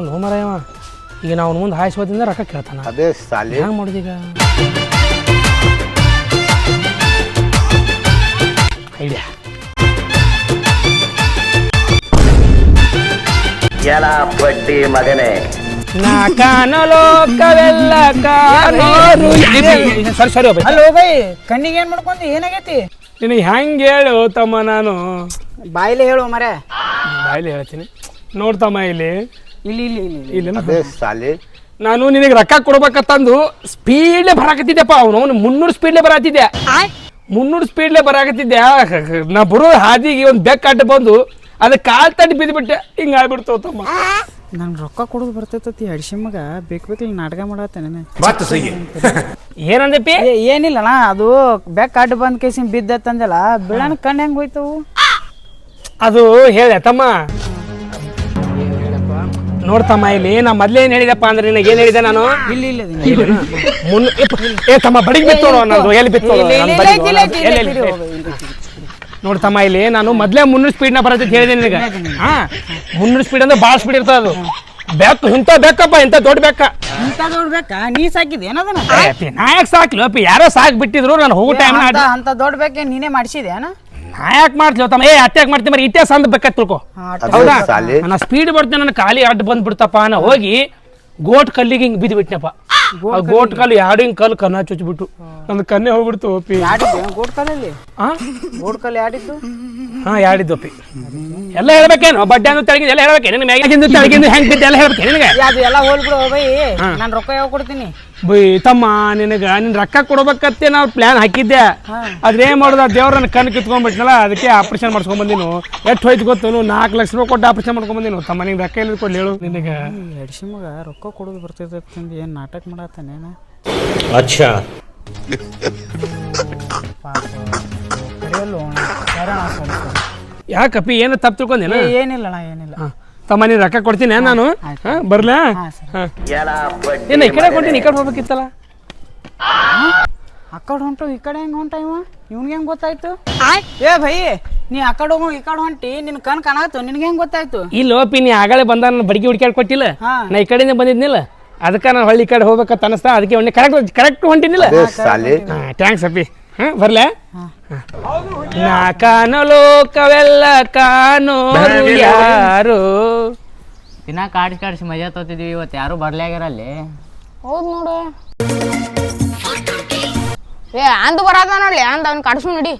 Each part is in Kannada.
ಲೋ ಮರಯವ ಈಗ ನಾವು ಮುಂದೆ ಹಾಯಿಸೋದ್ರಿಂದ ರೊಕ್ಕ ಕೇಳ್ತಾನ. ಅದೇ ಸಾಲಿ ಹೆಂಗೆ ಮಾಡೋದೀಗ? ಐಡಿಯಾ ಎಲ್ಲ ಬಡ್ಡಿ ಮಗನೇ ನಾ ಕಾಣಲೋಕವೆಲ್ಲ ಕಾಣೋರು. ಸರಿ ಸರಿ ಹೋಗ್ಬೇಕು. ಅಲ್ಲೋ ಬೈ ಕಣ್ಣಿಗೆ ಏನ್ ಮಾಡ್ಕೊಂಡಿ ಏನಾಗೈತಿ? ನಿನಗೆ ಹೆಂಗೆ ಹೇಳು ತಮ್ಮ, ನಾನು ಬಾಯಿಲೆ ಹೇಳು ಮರೆ. ಬಾಯಲ್ಲಿ ಹೇಳ್ತೀನಿ ನೋಡ್ತಮ್ಮ. ಇಲ್ಲಿ ಇಲ್ಲಿ ಇಲ್ಲಿ ಇಲ್ಲಿ ಇಲ್ಲಿ ಅದೇ ಸಾಲಿ ನಾನು ನಿನಗೆ ರೊಕ್ಕ ಕೊಡ್ಬೇಕಂತಂದು ಸ್ಪೀಡ್ಲೇ ಬರಾಕತ್ತಿದ್ದೆಪ್ಪ. ಅವನು 300 ಸ್ಪೀಡ್ಲೇ ಬರಾತಿದ್ದೆ. 300 ಸ್ಪೀಡ್ಲೇ ಬರಾಕತ್ತಿದ್ದೆ. ನಾ ಬರೋ ಹಾದಿಗೆ ಒಂದು ಬೆಕ್ಕ ಅಡ್ಡ ಬಂದು ಅದಕ್ಕೆ ಕಾಲು ತಟ್ಟಿ ಬಿದ್ದುಬಿಟ್ಟೆ. ಹಿಂಗೆ ಆಗ್ಬಿಡ್ತಾವ ತಮ್ಮ. ನಂಗೆ ರೊಕ್ಕ ಕೊಡೋದು ಬರ್ತೈತಿ ಅಡಿಸಿ ಮಗ ಬೇಕು ನಾಟಕ ಮಾಡತ್ತೇನೆ. ಏನಂದಪ್ಪಿ? ಏನಿಲ್ಲಣ್ಣ, ಅದು ಬೆಕ್ಕ ಅಡ್ಡ ಬಂದ್ ಕೇಸಿನ ಬಿದ್ದತ್ತಂದಲ್ಲ, ಬಿಳಣ ಕಣ್ಣು ಹೆಂಗ್ ಹೋಯ್ತವು? ಅದು ಹೇಳ ತಮ್ಮ. ನೋಡ್ತಮ್ಮ, ಇಲ್ಲಿ ನಾ ಮೊದ್ಲೇನು ಹೇಳಿದಪ್ಪ ಅಂದ್ರೆ ನಿನಗೆ ಏನು ಹೇಳಿದೆ ನಾನು? ಇಲ್ಲಿ ಇಲ್ಲ ಏ ತಮ್ಮ ಬಡಿಗೆ ಬಿತ್ತೋಣ ನಂದು. ಎಲ್ಲಿ ಬಿತ್ತೋಣ? ನೋಡ್ತಮ್ಮ, ಇಲ್ಲಿ ನಾನು ಮೊದ್ಲೇ 300 ಸ್ಪೀಡ್ನ ಬರತ್ತೆ ಹೇಳಿದೆ ನಿನಗೆ. 300 ಸ್ಪೀಡ್ ಅಂದ್ರೆ ಭಾಳ ಸ್ಪೀಡ್ ಇರ್ತದೆ ಅದು. ಬೆಕ್ಕು ಇಂಥ ಬೆಕ್ಕಪ್ಪ, ಇಂಥ ದೊಡ್ಡ ಬೆಕ್ಕ. ಇಂಥ ದೊಡ್ಡ ಬೆಕ್ಕ ನೀ ಸಾಕಿದೆ ಏನದನ್ನ? ನಾ ಯಾಕೆ ಸಾಕ್ಲಿ ಅಪ್ಪ? ಯಾರೋ ಸಾಕ್ ಬಿಟ್ಟಿದ್ರು. ನಾನು ಹೋಗೋ ಟೈಮ್ ಅಂತ ದೊಡ್ಡ ಬೆಕ್ಕ ನೀನೇ ಮಾಡಿಸಿದೆ ಅಣ್ಣ? ನಾ ಯಾಕೆ ಮಾಡ್ತೀವಿ ತಮ್ಮ? ಅತ್ಯಾಕ್ ಮಾಡ್ತೀನಿ ಮರಿ ಇತಿಹಾಸ ಅಂದ್ ಬೇಕತ್ ತಿಳ್ಕೊ. ಹೌದಾ? ನಾ ಸ್ಪೀಡ್ ಬರ್ತೇನೆ, ನನ್ನ ಖಾಲಿ ಅಡ್ಡ ಬಂದ್ಬಿಡ್ತಪ್ಪ. ನಾ ಹೋಗಿ ಗೋಟ್ ಕಲ್ಲಿಗೆ ಹಿಂಗೆ ಬಿದ್ದು ಬಿಟ್ನಪ್ಪ. ಗೋಟ್ ಕಲ್ಲು ಎರಡು ಹಿಂಗೆ ಕಲ್ಲು ಕನ್ನ ಚುಚ್ಚಿಬಿಟ್ಟು ನಂದು ಕನ್ನೆ ಹೋಗ್ಬಿಡ್ತು ಒಪ್ಪಿ. ಗೋಟ್ ಕಲ್ಲಲ್ಲಿ ಗೋಟ್ ಕಲ್ಲು ಯಾಡಿದ್ದು? ಯಾಡಿದ್ದು ಒಪ್ಪಿ. ಎಲ್ಲ ಹೇಳ್ಬೇಕೇನು? ಬಡ್ಡೆ ಅಂದ್ರೆ ತಳಗಿಂದ ಎಲ್ಲ ಹೇಳ್ಬೇಕೇನು? ನಿನ್ನ ಮ್ಯಾಗಿಂದ ತಳಗಿಂದ ಹೆಂಗೆ ಬಿದ್ದು ಎಲ್ಲ ಹೇಳ್ಬೇಕೇನು ನಿನಗೆ? ಅದು ಎಲ್ಲ ಹೋಲ್ಬಿಡು ಬೈ, ನಾನು ರೊಕ್ಕ ಯಾವಾಗ ಕೊಡ್ತೀನಿ? ಬೈ ತಮ್ಮ, ನಿನಗೆ ನಿನ್ನ ರೊಕ್ಕ ಕೊಡ್ಬೇಕತ್ತೆ ನಾವು ಪ್ಲಾನ್ ಹಾಕಿದ್ದೆ. ಅದ್ರ ಏನ್ ಮಾಡೋದು, ದೇವ್ರ ನನ್ನ ಕಣ್ಣು ಕಿತ್ಕೊಂಡ್ಬಿಟ್ನಲ್ಲ, ಅದಕ್ಕೆ ಆಪರೇಷನ್ ಮಾಡ್ಸ್ಕೊಂಡ್ಬಂದಿನು. ಎಷ್ಟು ಹೋಯ್ತು ಗೊತ್ತು? 4 ಲಕ್ಷ ರೂಪಾಯಿ ಕೊಟ್ಟು ಆಪರೇಷನ್ ಮಾಡ್ಕೊಂಡ್ಬಂದಿನು. ತಮ್ಮ ನಿಂಗೆ ರೊಕ್ಕ ಎಲ್ಲಿ ಕೊಡ್ಲಿ ಹೇಳು? ನಿನಗೆ ಎಡ್ಸಿ ಮಗ ರೊಕ್ಕ ಕೊಡೋದು ಬರ್ತೈತೆ ಏನು ನಾಟಕ ಮಾಡತ್ತಾನೇನ? ಅಚ್ಚಾ ಯಾಕಪ್ಪಿ, ಏನು ತಪ್ಪು ತಿಳ್ಕೊಂಡೇನ? ಏನಿಲ್ಲಣ್ಣ ಏನಿಲ್ಲ ತಮ್ಮ, ನೀನು ರೊಕ್ಕ ಕೊಡ್ತೀನಿ ನಾನು. ಬರ್ಲಾ? ಏನ ಈ ಕಡೆ ಕೊಡ್ತೀನಿ, ಈ ಕಡೆ ಹೋಗ್ಬೇಕಿತ್ತಲ್ಲ. ಆ ಕಡೆ ಹೊಂಟು ಈ ಕಡೆ ಹೆಂಗೆ ಹೊಂಟ ಇವ? ಇವ್ನಿಗೆ ಹೆಂಗೆ ಗೊತ್ತಾಯ್ತು? ಏ ಭೈ, ನೀ ಆ ಕಡೆ ಹೋಗು ಈ ಕಡೆ ಹೊಂಟಿ, ನಿನ್ ಕಣ್ ಕಾಣಾತು, ನಿನ್ಗೆ ಹೆಂಗೆ ಗೊತ್ತಾಯ್ತು? ಇಲ್ಲ ಓಪಿ, ನೀ ಆಗಳೇ ಬಂದ ನನ್ನ ಬಡಿಗೆ ಹುಡುಕ್ಯಾಡ್ ಕೊಟ್ಟಿಲ್ಲ. ನಾ ಈ ಕಡೆಯಿಂದ ಬಂದಿದ್ನಿಲ್ಲ, ಅದಕ್ಕೆ ನಾನು ಹೊಳ್ಳಿ ಕಡೆ ಹೋಗ್ಬೇಕಂತ ಅನಿಸ್ತಾ, ಅದಕ್ಕೆ ಒಳ್ಳೆ ಕರೆಕ್ಟ್ ಹೊಂಟಿನಿಲ್ಲ. ಥ್ಯಾಂಕ್ಸ್ ಅಪ್ಪಿ. ಬರ್ಲೆ? ನಾ ಕಾಣಲೋಕವೆಲ್ಲ ಕಾಣೋರು ಯಾರು. ದಿನ ಕಾಡಿಸಿ ಮಜಾ ತೋತಿದ್ವಿ, ಇವತ್ತು ಯಾರು ಬರ್ಲಾಗ್ಯಾರ ಅಲ್ಲಿ. ಹೌದು ನೋಡು. ಏ ಅಂದು ಬರಾದ ನೋಡ್ಲಿ, ಅಂದ ಅವ್ನು ಕಾಡಿಸು ನಡಿ.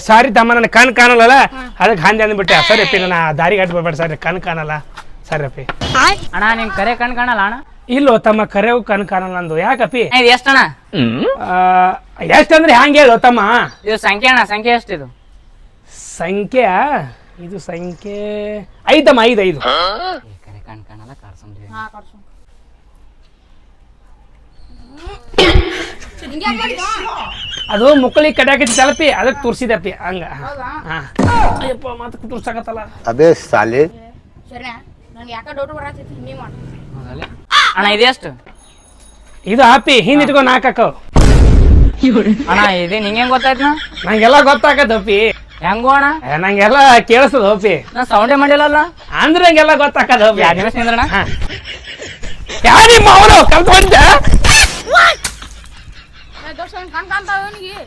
ಸಾರಿ ತಮ್ಮ, ನನ್ನ ಕಣ್ ಕಾಣಲ್ಲ, ಅದಕ್ಕೆ ಹಂದಿ ಅಂದ್ಬಿಟ್ಟೆ. ಸರಿ ಅಪ್ಪಿ, ನನ್ನ ದಾರಿಗೆ ಅಡ್ಡ ಬರ್ಬೇಡ. ಸರಿ, ಕಣ್ ಕಾಣಲ್ಲ. ಸರಿ ಅಪ್ಪಿ. ಅಣ್ಣ ನಿಂಗೆ ಕರೆ ಕಣ್ ಕಾಣಲ್ಲ ಅಣ್ಣ? ಇಲ್ಲೋ ತಮ್ಮ, ಕರೆವು ಕಣ್ ಕಾಣಲ್ಲ ಅಂದು. ಯಾಕಪ್ಪಿ? ಇದು ಎಷ್ಟಣ್ಣ? ಎಷ್ಟಂದ್ರೆ ಹ್ಯಾಂಗೆ ಹೇಳು ತಮ್ಮ? ಇದು ಸಂಖ್ಯೆ ಅಣ್ಣ, ಸಂಖ್ಯೆ ಎಷ್ಟಿದು? ಸಂಖ್ಯೆ ಇದು ಸಂಖ್ಯೆ 5 ಅಮ್ಮ, 5. ಕರೆ ಕಣ್ ಕಾಣಲ್ಲ, ಕಾಡ್ಸಂದ್ರಿ. ಅದು ಮುಕ್ಕಳಿಗೆ ಕಡ್ಯಾಕೈತಿ ತಲಪಿ, ಅದಕ್ಕೆ ತೋರಿಸಿದಪ್ಪಿ. ಹಂಗ ಅಯ್ಯಪ್ಪ, ಮಾತು ತೋರ್ಸಾಕತ್ತಲ್ಲ. ಅದೇ ಸಾಲಿ ಸರಿ, ನನಗೆ ಯಾಕೆ ಡೌಟ್ ಬರತೈತಿ, ನೀ ಮಾಡು. ಅಣ್ಣ ಇದು ಎಷ್ಟು? ಇದು ಹಾಪಿ, ಹಿಂದೆ ಇಟ್ಕೊ 4 ಹಾಕವ್. ಅಣ್ಣ ಇದು ನಿಂಗೆ ಹೆಂಗ್ ಗೊತ್ತಾಯ್ತು? ನಂಗೆಲ್ಲ ಗೊತ್ತಾಕತ್ತಪ್ಪಿ. ಹೆಂಗೋ ಅಣ್ಣ? ನಂಗೆಲ್ಲ ಕೇಳಿಸ್ತದ ಹೋಪಿ. ನಾ ಸೌಂಡೇ ಮಾಡಿಲ್ಲಲ್ಲ ಅಂದ್ರೆ ನಂಗೆಲ್ಲ ಗೊತ್ತಾಕದ ಹೋಪಿ. 2 ನಿಮಿಷ ನಿಂದ್ರಣ್ಣ. ಯಾರು ನಿಮ್ಮ ಅವನು ಕಲ್ತ್ಕೊಂಡ? ಕಣ್ ಕಾಣ್ತಾವ ಅವನಿಗೆ.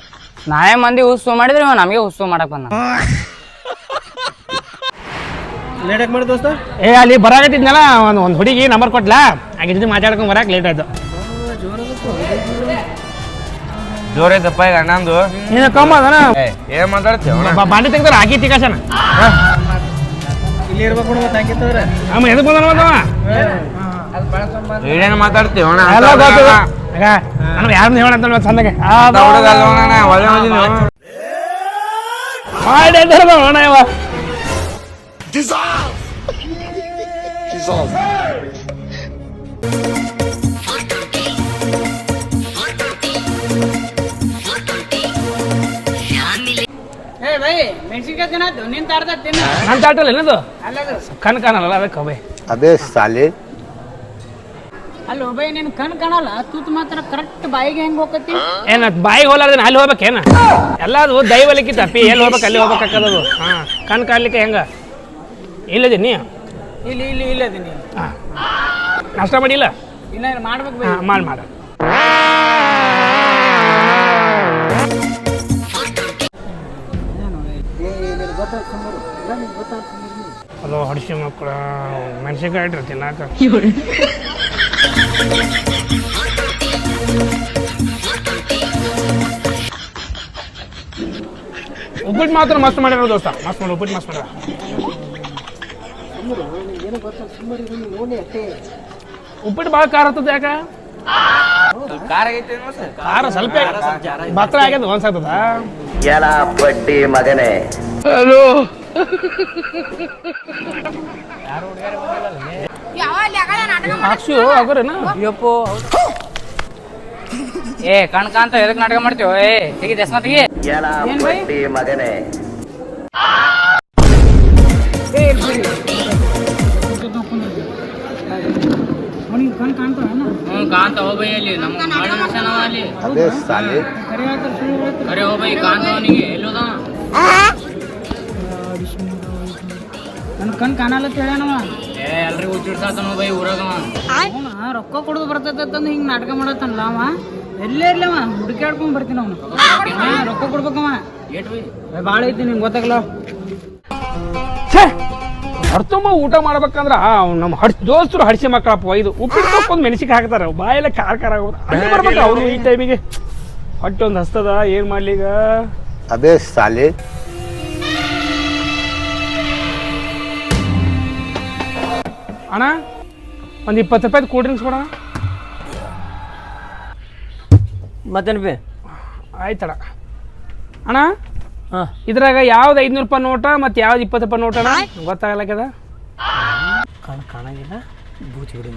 ನಾವೇ ಮಂದಿ ಹುಸ್ಸು ಮಾಡಿದ್ರೆ ನಮಗೆ ಹುಸ್ಸು ಮಾಡಕ್ ಬಂದ. ಏ ಅಲ್ಲಿ ಬರಾಕತ್ತಿದ್ನಲ್ಲ, ಒಂದು ಹುಡುಗಿ ನಂಬರ್ ಕೊಟ್ಲಾ, ಆಕೆ ಜೊತೆ ಮಾತಾಡ್ಕೊಂಡ್ ಬರಾಕ್ ಲೇಟ್ ಆಯ್ತು. ಜೋರೈತಪ್ಪ ಈಗ ಅಣ್ಣಂದು. ನೀನು ಕಮ್ಮ ಅದನ ಏನ್ ಮಾತಾಡ್ತೇವ? ಬಾಂಡೆ ತೆಗ್ದಾರ ಹಾಕಿ ತಿಕಾಸನ ಇಲ್ಲಿ ಇರ್ಬೇಕು ನೋಡ್ಬೇಕಿತ್ತಂದ್ರೆ ಅಮ್ಮ ಎದಕ್ ಬಂದ ಏನೇನು ಮಾತಾಡ್ತೇವ? ಯಾರನ್ನ ಹೇಳಂತ ಚಂದಗೆ ಮಾಡೋಣ ಇವ. ಮೆಣಸಿನ್ಕಾಯಿ ತಿನ್ನೋದು ನಿನ್ ತಾಡ್ದ ತಿನ್ನ. ನಾನು ತಾಟಲ್ಲ ಏನದು ಕಣ್ ಕಾಣಲ್ಲ ಅದಕ್ಕೆ ಬೈ. ಅದೇ ಸಾಲಿ ಅಲ್ಲ ಬೈ ನಿನ್ ಕಣ್ ಕಾಣಲ್ಲ ತೂತ್ ಮಾತ್ರ ಕರೆಕ್ಟ್ ಬಾಯಿಗೆ ಹೆಂಗ್ ಹೋಗತಿ ಏನ ಬಾಯಿಗೆ ಹೋಲಾರ್ದೇನ ಅಲ್ಲಿ ಹೋಗ್ಬೇಕೇನ ಎಲ್ಲ ಅದು ದೈವಲಿಕ್ಕಿತ ಅಪ್ಪಿ ಎಲ್ಲಿ ಹೋಗ್ಬೇಕು ಅಲ್ಲಿ ಹೋಗ್ಬೇಕಾಕದದು ಹಾಂ ಕಣ್ ಕಾಣ್ಲಿಕ್ಕೆ ಹೆಂಗ ಇಲ್ಲದೀನಿ ಇಲ್ಲಿ ಇಲ್ಲಿ ಇಲ್ಲ ಅದೀನಿ ಹಾಂ ನಾಷ್ಟ ಮಾಡಿಲ್ಲ ಇನ್ನ ಮಾಡ್ಬೇಕು ಬೈ ಹಾಂ ಮಾಡ ಅದು ಹಡಿಸಿ ಮಕ್ಕಳ ಮೆಣಸಿನ್ಕಾಯಿ ಇಟ್ರಿ ತಿನ್ನಾಕ ಉಪ್ಪಿಟ್ಟು ಮಾತ್ರ ಮಸ್ತ್ ಮಾಡಿರೋ ದೋಸ್ತ ಮಸ್ತ್ ಮಾಡಿ ಉಪ್ಪಿಟ್ಟು ಮಸ್ತ್ ಮಾಡ್ಯಾರ ಉಪ್ಪಿಟ್ಟು ಭಾಳ ಖಾರ ಹತ್ತದ ಯಾಕ ಖಾರ ಆಗೈತೆ ಸರ್ ಖಾರ ಸ್ವಲ್ಪ ಭತ್ರ ಆಗ್ಯದ ಒಂದ್ಸಾಗ್ತದ ಎಲ ಬಡ್ಡಿ ಮಗನೇ ಯಾವ ಅಲ್ಲಿ ಆ ಕಡೆ ನಾಟಕ ಸಾಕ್ಷಿ ಆಗರೇನ ಯಪ್ಪೋ ಏ ಕಣ್ಕಾಂತ ಎದಕ್ ನಾಟಕ ಮಾಡ್ತೀವೋ ಏ ತೆಗಿ ದಸ್ಮ ತೆಗಿ ಎಲ ಬಡ್ಡಿ ಮಗನೇ ಅವನಿಗೆ ಕಣ್ ಕಾಣ್ತಾವ ಕಾಂತ ಹೋಗ್ಬೈ ಅಲ್ಲಿ ನಮ್ಮ ಮಾಡಿ ಮನುಷ್ಯನವ ಅಲ್ಲಿ ಅದೇ ಸಾಲಿ ಕರೆ ಹೇಳ್ತಾರೆ ಸುಳ್ಳು ಹೇಳ್ತಾರೆ ಕರೆ ಹೋಗ್ಬೈ ಕಾಂತ ಅವನಿಗೆ ಎಲ್ಲೋದ ನನ್ನ ಕಣ್ ಕಾಣಲ್ಲ ಹೇಳ್ಯಾನವ ಏ ಎಲ್ರಿಗೂ ಹುಚ್ಚಿಡ್ಸಾತನ ಬೈ ಊರಾಗವ ಅವನ ರೊಕ್ಕ ಕೊಡೋದು ಬರ್ತೈತಂದು ಹಿಂಗೆ ನಾಟಕ ಮಾಡತ್ತಲ್ಲ ಅವ ಎಲ್ಲೇ ಇರ್ಲವ ಹುಡುಕಾಡ್ಕೊಂಡ್ ಬರ್ತೀನಿ ಅವನು ರೊಕ್ಕ ಕೊಡ್ಬೇಕವ ಏಟ್ ಬೈ ಭಾಳ ಐತಿ ನಿಂಗೆ ಗೊತ್ತಾಗಲ್ಲ ಹೊರ್ತುಂಬ ಊಟ ಮಾಡ್ಬೇಕಂದ್ರ ನಮ್ಮ ದೋಸ್ತರು ಹಡಿಸಿ ಮಕ್ಕಳಪ್ಪ ಇದು ಉಪ್ಪಿಟ್ಟು ತಕ್ಕೊಂದು ಮೆಣಸಿಗೆ ಹಾಕ್ತಾರ ಬಾಯೆಲ್ಲ ಖಾರ ಖಾರ ಆಗೋದು ಅಲ್ಲಿ ಬರ್ಬೇಕು ಅವನು ಈ ಟೈಮಿಗೆ ಹೊಟ್ಟೆ ಒಂದು ಹಸ್ತದ ಏನು ಮಾಡ್ಲಿ ಈಗ ಅದೇ ಸಾಲಿ ಅಣ್ಣ ಒಂದು 20 ರೂಪಾಯಿ ಕೂಲ್ ಡ್ರಿಂಕ್ಸ್ ಕೊಡೋಣ ಮತ್ತೇನು ಬಿ ಆಯ್ತಣ್ಣ ಅಣ್ಣ ಇದ್ರಾಗ ಯಾವ್ದು 500 ರೂಪಾಯಿ ನೋಟ ಮತ್ತು ಯಾವ್ದು 20 ರೂಪಾಯಿ ನೋಟ ಅಣ್ಣ ಗೊತ್ತಾಗಲ್ಲಕ್ಕದ ಕಾಣಂಗಿಲ್ಲ ಬೂತಿ ಬಿಡಿ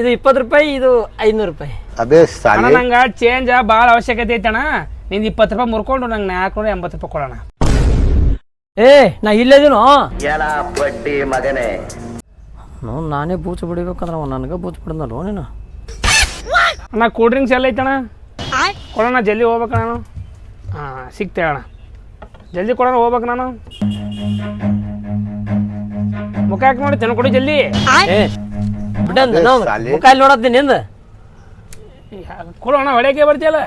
ಇದು 20 ರೂಪಾಯಿ ಇದು 500 ರೂಪಾಯಿ ಅದೇ ಅಣ್ಣ ಸಾಲಿ ನಂಗೆ ಚೇಂಜ್ ಭಾಳ ಅವಶ್ಯಕತೆ ಐತಣ್ಣ ನಿಂದು 20 ರೂಪಾಯಿ ಮುರ್ಕೊಂಡು ನಂಗೆ 480 ರೂಪಾಯಿ ಕೊಡೋಣ ಏ ನಾ ಇಲ್ಲದಿನೋ ಎಲ ಬಡ್ಡಿ ಮಗನೇ ನಾನೇ ಬೂಚ್ ಬಿಡಿಬೇಕಂದ್ರೆ ಅವ ನನಗೆ ಬೂಚ್ ಬಿಡೋಣ ನೀನು ಅಣ್ಣ ಕೂಲ್ ಡ್ರಿಂಕ್ಸ್ ಎಲ್ಲ ಐತಣ್ಣ ಕೊಡೋಣ ಜಲ್ದಿ ಹೋಗ್ಬೇಕು ನಾನು ಹಾಂ ಸಿಗ್ತೇವೆ ಅಣ್ಣ ಜಲ್ದಿ ಕೊಡೋಣ ಹೋಗ್ಬೇಕು ನಾನು ಮುಖ ಹಾಕಿ ನೋಡಿ ತೆನ ಕೊಡಿ ಜಲ್ದಿ ಏ ಬಿಡಂದ ಸಾಲಿ ಮುಖ ಇಲ್ಲಿ ನೋಡತ್ತೀನಿ ನಿಂದ ಕೊಡೋಣ ಹೊಡೆಯಕ್ಕೆ ಬರ್ತೀಯಲ್ಲ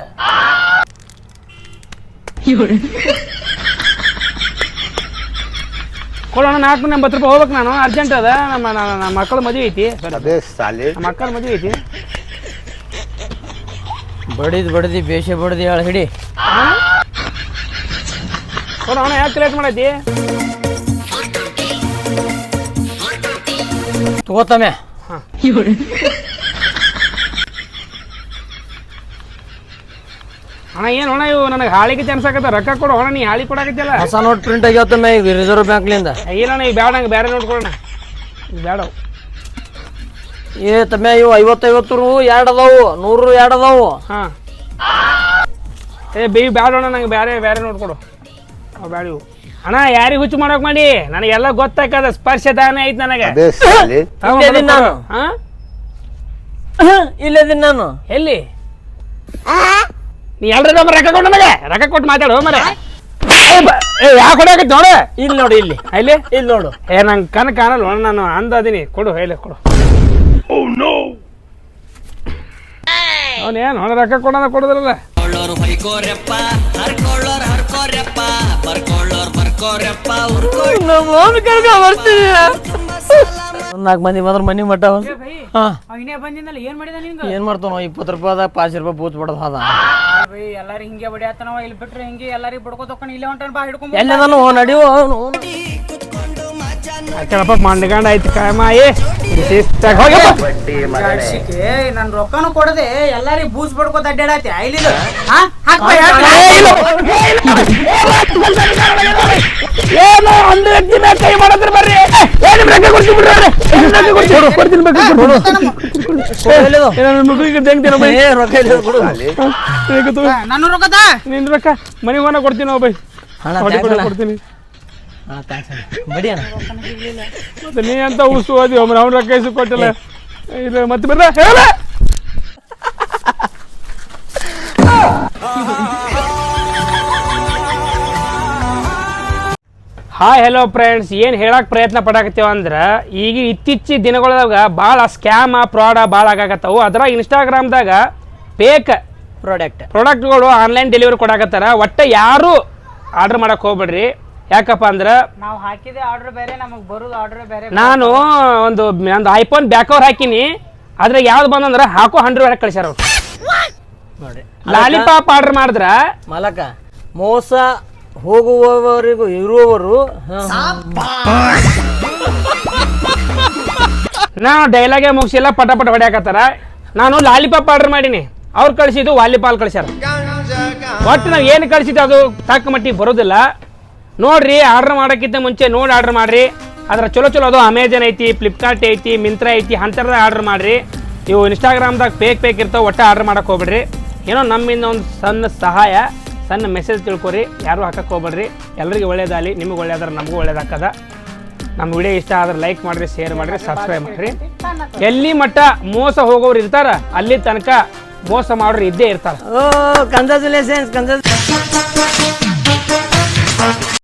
ಕೊಡೋಣ 480 ರೂಪಾಯಿ ಹೋಗ್ಬೇಕು ನಾನು ಅರ್ಜೆಂಟ್ ಅದ ನಮ್ಮ ಮಕ್ಕಳ ಮದುವೆ ಐತಿ ಅದೇ ಸಾಲಿ ನಮ್ಮ ಮಕ್ಕಳ ಮದುವೆ ಐತಿ ಬಡ್ದಿ ಬೇಷ ಬಡ್ದಿ ಹೇಳ ಹಿಡಿ ಕೊಡೋಣ ಯಾಕೆ ಲೇಟ್ ಮಾಡೈತಿ ತಗೋತಮ್ಯ ಅಣ್ಣ ಏನು ಅಣ್ಣ ಇವು ನನಗೆ ಹಾಳಿಗೆ ಅನ್ಸಾಕತ್ತ ರೊಕ್ಕ ಕೊಡು ಅಣ್ಣ ನೀ ಹಾಳಿ ಕೊಡಾಕತ್ತಿಲ್ಲ ಹೊಸ ನೋಟ್ ಪ್ರಿಂಟ್ ಆಗ್ಯಾವತ್ತಮ್ಯ ಈಗ ರಿಸರ್ವ್ ಬ್ಯಾಂಕ್ಲಿಂದ ಇಲ್ಲ ಈ ಬೇಡ ನಂಗೆ ಬೇರೆ ನೋಟ್ ಕೊಡೋಣ ಬೇಡ ಏ ತಮ್ಯ ಇವು 50 ಎರಡು ಅದಾವು 100 ಎರಡು ಅದಾವು ಹಾಂ ಬೇವು ಬೇಡ ಅಣ್ಣ ನಂಗೆ ಬೇರೆ ನೋಟ್ ಕೊಡು ಅವು ಬೇಡ ಇವು ಅಣ್ಣ ಯಾರಿಗೆ ಹುಚ್ಚು ಮಾಡೋಕೆ ಮಾಡಿ ನನಗೆಲ್ಲ ಗೊತ್ತಾಕದ ಸ್ಪರ್ಶದಾನ ಐತಿ ನನಗೆ ಅದೇ ಸಾಲಿ ಇಲ್ಲದಿನ್ ನಾನು ಹಾಂ ಇಲ್ಲದಿನ್ ನಾನು ಎಲ್ಲಿ ನೀ ಎಲ್ರ ರೊಕ್ಕ ಕೊಟ್ಟು ನನಗೆ ರೊಕ್ಕ ಕೊಟ್ಟು ಮಾತಾಡು ಮರೆ ಯಾಕೆ ಕೊಡಾಕತ್ತಿ ನೋಡು ಇಲ್ಲಿ ನೋಡಿ ಇಲ್ಲಿ ಇಲ್ಲಿ ನೋಡು ನಂಗೆ ಕಣ್ ಕಾಣಲ್ಲ ನಾನು ಅಂದದೀನಿ ಕೊಡು ಹೇಳಿ ಕೊಡು ಅವನೇನು ರೊಕ್ಕ ಕೊಡೋಣ ಕೊಡೋದಿಲ್ಲ ನಾಲ್ಕು ಮಂದಿ ಮಾತ್ರ ಮನಿ ಮಟ್ಟ ಅವನೇ ಬಂದಿದ್ದಲ್ಲ ಏನ್ ಮಾಡಿದ ನಿನ್ಗೆ ಏನ್ ಮಾಡ್ತಾವ 20 ರೂಪಾಯಿದಾಗ 5 ರೂಪಾಯಿ ಬೂತ್ ಬಿಡೋದು ಅದ ಎಲ್ಲಾರು ಹಿಂಗೆ ಬಡಿಯಾತನವ ಇಲ್ಲಿ ಬಿಟ್ರೆ ಹಿಂಗೆ ಎಲ್ಲಾರಿಗೆ ಬಡ್ಕೋ ತಕೊಂಡು ಇಲ್ಲೇ ಹೊಂಟಾನ ಬಾ ಹಿಡ್ಕೊಂಡ್ ಎಲ್ಲದನು ನಡಿವು ಯಾಕಪ್ಪ ಮಂಡ್ಗಂಡ ಆಯ್ತು ಕಾಯಮಾಯಿ ಬಡ್ಡಿ ಮಗನೇ ನನ್ ರೊಕ್ಕನು ಕೊಡದೆ ಎಲ್ಲಾರಿಗೆ ಬೂಸ್ ಬಡ್ಕೋತ ಅಡ್ಡಾಡತಿ ಐಲಿದು ಏನು 1 ವ್ಯಕ್ತಿ ಮೇಲೆ ಕೈ ಮಾಡಿದ್ರೆ ಬರ್ರಿ ರೊಕ್ಕ ಕೊಡ್ತೀನಿ ನನ್ನ ರೊಕ್ಕದ ನಿನ್ ರೊಕ್ಕ ಮನೆ ಹೋನ ಕೊಡ್ತೀನಿ ನಾವು ಬೈ ಕೊಡ್ತೀನಿ ಬಡಿ ಮತ್ತೆ ನೀ ಅಂತ ಉಸ್ತು ಓದಿ ಅವ್ನ ರೊಕ್ಕ ಇಸು ಕೊಟ್ಟಿಲ್ಲ ಇಲ್ಲ ಮತ್ತೆ ಬರ್ರ ಹೇಳ ಹಾಯ್ ಹಲೋ ಫ್ರೆಂಡ್ಸ್, ಏನು ಹೇಳಕ್ಕೆ ಪ್ರಯತ್ನ ಪಡಾಕತ್ತೇವ ಅಂದ್ರೆ ಈಗ ಇತ್ತೀಚಿನ ದಿನಗಳದಾಗ ಭಾಳ ಸ್ಕ್ಯಾಮ ಫ್ರಾಡ ಭಾಳ ಆಗಾಕತ್ತವು. ಅದ್ರಾಗ ಇನ್ಸ್ಟಾಗ್ರಾಮ್ದಾಗ ಫೇಕ್ ಪ್ರಾಡಕ್ಟ್ಗಳು ಆನ್ಲೈನ್ ಡೆಲಿವರಿ ಕೊಡಾಕತ್ತಾರ. ಒಟ್ಟು ಯಾರು ಆರ್ಡರ್ ಮಾಡಕ್ಕೆ ಹೋಗ್ಬೇಡ್ರಿ. ಯಾಕಪ್ಪ ಅಂದ್ರೆ ನಾವು ಹಾಕಿದೆ ಆರ್ಡರ್ ಬೇರೆ, ನಮಗೆ ಬರೋದು ಆರ್ಡರ್ ಬೇರೆ. ನಾನು ನಂದು ಐಫೋನ್ ಬ್ಯಾಕ್ ಕವರ್ ಹಾಕಿನಿ, ಅದ್ರಾಗ ಯಾವ್ದು ಬಂದಂದ್ರೆ ಹಾಕೋ 100 ವರೆಗೆ ಕಳಿಸ್ಯಾರ ಅವ್ರು. ನೋಡಿ ಲಾಲಿಪಾಪ್ ಆರ್ಡರ್ ಮಾಡಿದ್ರ ಮಾಲಕ ಮೋಸ ಹೋಗುವವರಿಗೂ ಇರುವವರು ನಾನು ಡೈಲಾಗೆ ಮುಗಿಸಿಲ್ಲ, ಪಟ ಪಟ ಹೊಡ್ಯಾಕತ್ತಾರ. ನಾನು ಲಾಲಿಪಾಪ್ ಆರ್ಡರ್ ಮಾಡೀನಿ, ಅವ್ರು ಕಳಿಸಿದ್ದು ವಾಲಿಪಾಲ್ ಕಳಿಸ್ಯಾರ. ಒಟ್ಟು ನಾವು ಏನು ಕಳಿಸಿದ್ದು ಅದು ತಕ್ಕ ಮಟ್ಟಿಗೆ ಬರೋದಿಲ್ಲ. ನೋಡ್ರಿ, ಆರ್ಡರ್ ಮಾಡೋಕ್ಕಿಂತ ಮುಂಚೆ ನೋಡಿ ಆರ್ಡರ್ ಮಾಡ್ರಿ. ಅದ್ರ ಚಲೋ ಚಲೋ ಅದು ಅಮೆಜಾನ್ ಐತಿ, ಫ್ಲಿಪ್ಕಾರ್ಟ್ ಐತಿ, ಮಿಂತ್ರಾ ಐತಿ, ಅಂಥದ್ದಾಗ ಆರ್ಡರ್ ಮಾಡ್ರಿ. ಇವು ಇನ್ಸ್ಟಾಗ್ರಾಮ್ದಾಗ ಫೇಕ್ ಇರ್ತಾವೆ, ಒಟ್ಟು ಆರ್ಡರ್ ಮಾಡಕ್ಕೆ ಹೋಗ್ಬೇಡ್ರಿ. ಏನೋ ನಮ್ಮಿಂದ ಒಂದು ಸಣ್ಣ ಸಹಾಯ, ಸಣ್ಣ ಮೆಸೇಜ್ ತಿಳ್ಕೊರಿ. ಯಾರು ಹಾಕಕ್ಕೆ ಹೋಗ್ಬೇಡ್ರಿ. ಎಲ್ರಿಗೂ ಒಳ್ಳೇದಾಗಲಿ, ನಿಮಗೆ ಒಳ್ಳೇದಾದ್ರೆ ನಮಗೂ ಒಳ್ಳೇದಾಗ್ತದ. ನಮ್ಮ ವಿಡಿಯೋ ಇಷ್ಟ ಆದ್ರೆ ಲೈಕ್ ಮಾಡಿರಿ, ಶೇರ್ ಮಾಡಿರಿ, ಸಬ್ಸ್ಕ್ರೈಬ್ ಮಾಡಿರಿ. ಎಲ್ಲಿ ಮಟ್ಟ ಮೋಸ ಹೋಗೋರು ಇರ್ತಾರ, ಅಲ್ಲಿ ತನಕ ಮೋಸ ಮಾಡೋರು ಇದ್ದೇ ಇರ್ತಾರ. ಕಂಗ್ರಾಚುಲೇಷನ್ಸ್.